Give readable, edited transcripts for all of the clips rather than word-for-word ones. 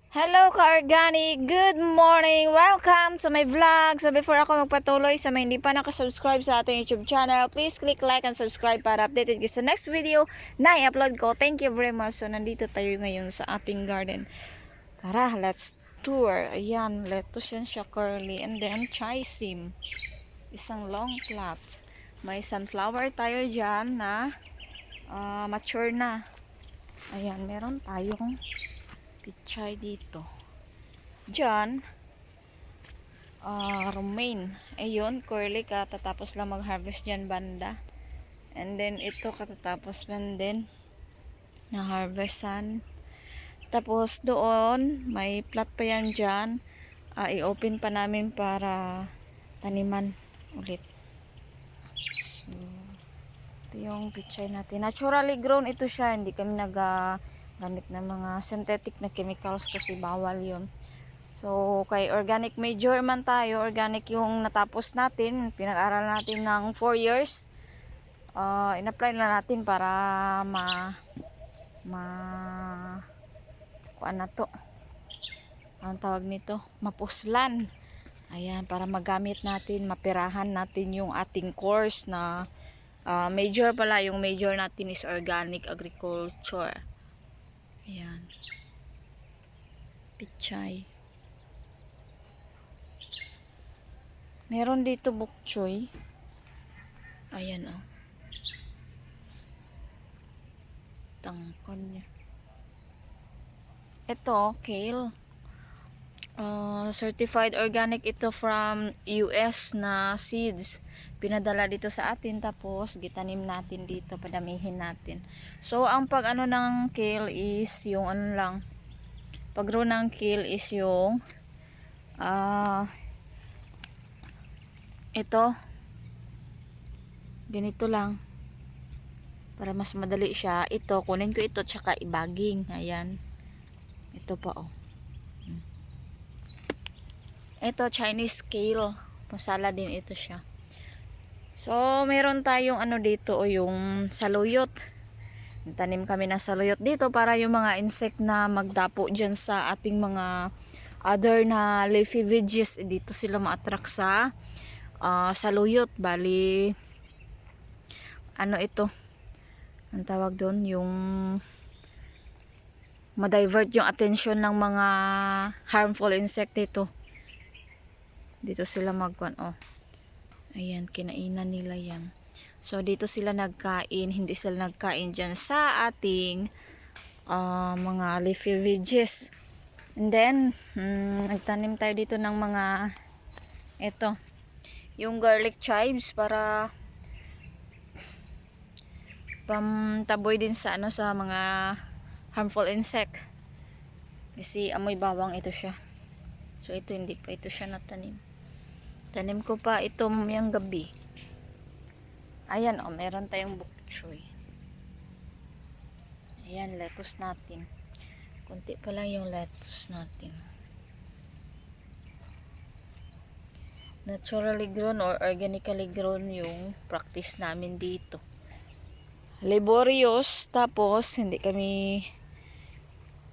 Hello ka-organic! Good morning! Welcome to my vlog! So before ako magpatuloy sa mga hindi pa nakasubscribe sa ating YouTube channel, please click like and subscribe para updated kayo sa next video na i-upload ko. Thank you very much. So nandito tayo ngayon sa ating garden. Tara, let's tour. Ayan, lettuce yan siya curly. And then chisim. Isang long plant. May sunflower tayo dyan na mature na. Ayan, meron tayong pichay dito. Diyan, romaine. Ayun, curly katatapos lang mag-harvest dyan banda. And then, ito katatapos lang din na-harvestan. Tapos, doon, may plat pa yan dyan. I-open pa namin para taniman ulit. So, ito yung pichay natin. Naturally grown ito siya. Hindi kami gamit ng mga synthetic na chemicals kasi bawal yun. So, kay organic major man tayo, organic yung natapos natin, pinag-aral natin ng 4 years, in-apply na natin para kuan na to, ang tawag nito, mapuslan. Ayan, para magamit natin, mapirahan natin yung ating course na major pala, yung major natin is organic agriculture. Ayan. Pichay. Meron dito bok choy. Ayan oh. Tangkon niya. Ito, kale. Certified organic ito from US na seeds. Pinadala dito sa atin, tapos gitanim natin dito, padamihin natin. So ang pag ano ng kale is yung ano lang, pag grow ng kale is yung ito ganito lang para mas madali siya. Ito kunin ko ito tsaka ibaging. Ayan, ito pa oh. Ito Chinese kale, masala din ito siya. So, meron tayong ano dito o yung saluyot. Tanim kami ng saluyot dito para yung mga insect na magdapo dyan sa ating mga other na leafy veggies, dito sila ma-attract sa saluyot. Bali, ano ito? Ang tawag doon, yung ma-divert yung attention ng mga harmful insect dito. Dito sila magkuhan, oh. Ayan, kinainan nila yan. So, dito sila nagkain. Hindi sila nagkain dyan sa ating mga leafy veggies. And then, nagtanim tayo dito ng mga ito, yung garlic chives para pamtaboy din sa ano, sa mga harmful insect. Kasi amoy bawang ito siya. So, ito hindi pa ito siya natanim. Tanim ko pa ito mamayang gabi. Ayan oh, meron tayong bok choy. Ayan, lettuce natin. Kunti pa lang yung lettuce natin. Naturally grown or organically grown yung practice namin dito. Laborious, tapos hindi kami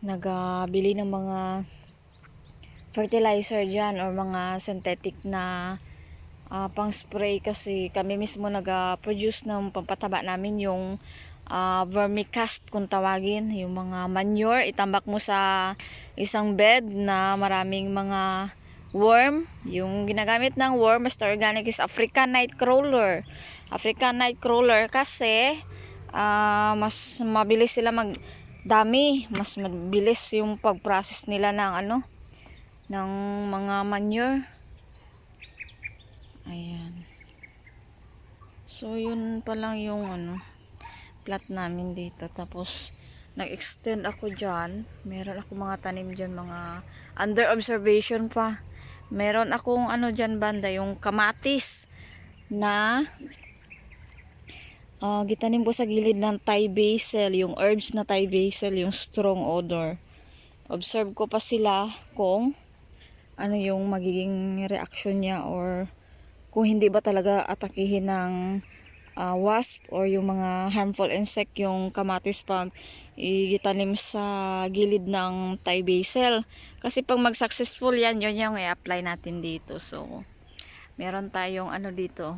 nagabili ng mga fertilizer dyan or mga synthetic na pang spray, kasi kami mismo nag-produce ng pampataba namin, yung vermicast kung tawagin, yung mga manure, itambak mo sa isang bed na maraming mga worm. Yung ginagamit ng worm Mr. Organic is African night crawler. African night crawler kasi mas mabilis sila magdami, mas mabilis yung pag-process nila ng ano, ng mga manure. Ayan. So, yun pa lang yung ano, plot namin dito. Tapos, nag-extend ako dyan. Meron ako mga tanim dyan, mga under observation pa. Meron akong ano dyan banda, yung kamatis na gitanim ko sa gilid ng Thai basil, yung herbs na Thai basil, yung strong odor. Observe ko pa sila kung ano yung magiging reaction niya, or kung hindi ba talaga atakihin ng wasp or yung mga harmful insect yung kamatis pag itanim sa gilid ng Thai basil. Kasi pag mag-successful yan, yun yung i-apply natin dito. So, meron tayong ano dito,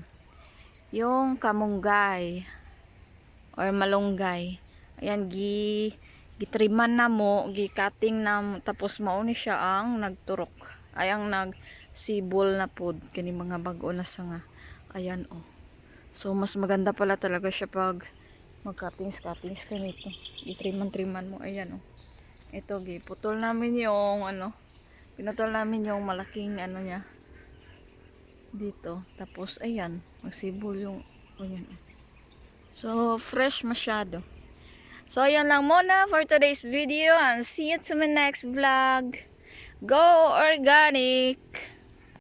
yung kamunggay or malunggay. Ayan, gitriman na mo, gi-cutting na mo, tapos mauni siya ang nagturok. Ay, ang nagsibol na pod. Kani mga bago na sanga. Ayan, oh. So, mas maganda pala talaga siya pag mag-cuttings ka nito. Itriman-triman mo. Ayan, oh. Ito, putol namin yung, pinutol namin yung malaking, niya. Dito. Tapos, ayan. Magsibol yung, ayan. So, fresh masyado. So, ayan lang muna for today's video. And see you to my next vlog. Go organic!